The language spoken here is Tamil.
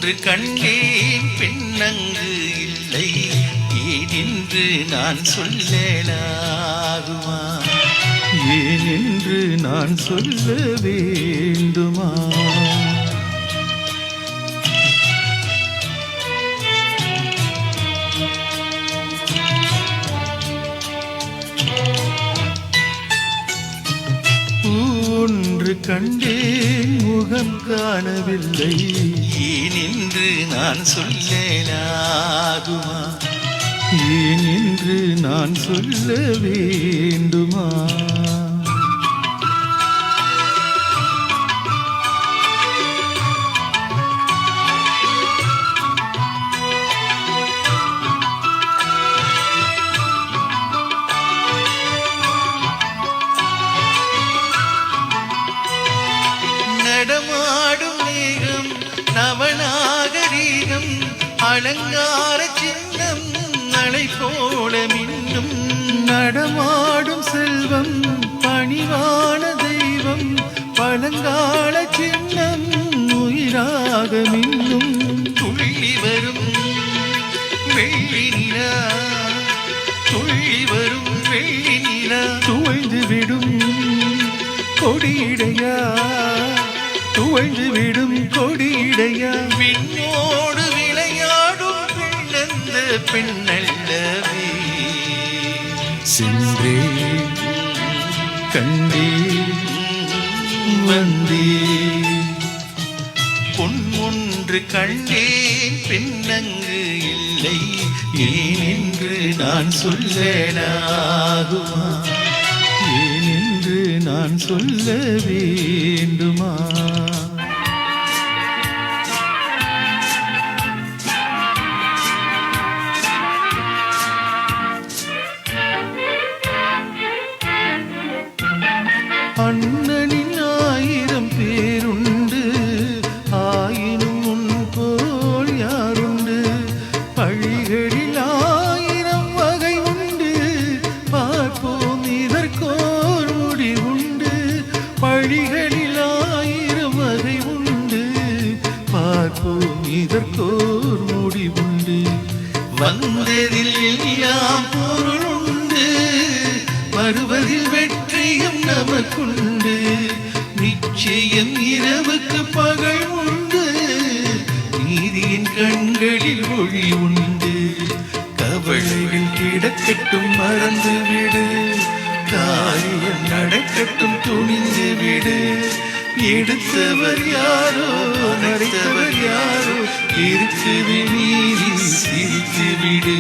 ஒன்று கண்டேன் பெண்ணங்கு இல்லை ஏனென்று நான் சொல்லலாகுமா ஏனென்று நான் சொல்ல வேண்டுமா ஒன்று கண்டேன் முகம் காணவில்லை ஏனென்று நான் சொல்லலாகுமா ஏனென்று நான் சொல்ல வேண்டுமா நடமாடும் மேகம் நவநாகரீகம் அலங்கார சின்னம் நலை போல மின்னும் நடமாடும் செல்வம் பணிவான தெய்வம் பழங்கால சின்னம் உயிராக மின்னும் துள்ளி வரும் வெள்ளி நிலா துள்ளி வரும் வெள்ளி நிலா துவைந்து விடும் கொடியிடையா துவைந்து விடும் கொடியிடையா விண்ணோடு விளையாடும் பெண்ணந்த பெண்ணல்லவே சென்றே கண்டே வந்தே பொன் ஒன்று கண்டேன் பெண்ணங்கு இல்லை ஏனென்று நான் சொல்லலாகுமா ஏனென்று நான் சொல்ல வேண்டுமா அண்ணனின் 1000 பேருண்டு ஆயினும் உன் போல் யாருண்டு பழிகளில் 1000 வகை உண்டு பார்ப்போம் இதற்கோர் முடிவுண்டு பழிகளில் 1000 வகை உண்டு பார்ப்போம் இதற்கோர் முடிவுண்டு வந்ததில் எல்லாம் பொருள் உண்டு வருவதில் வெற்றியும் நமக்குண்டு நிச்சயம் இரவுக்கு பகல் உண்டு நீதியின் கண்களில் ஒளி உண்டு கவலைகள் கிடக்கட்டும் மறந்து விடு காரியம் நடக்கட்டும் துணிந்து விடு எடுத்தவர் யாரோ நடத்தவர் யாரோ இருக்கு நீதி சிரித்து விடு.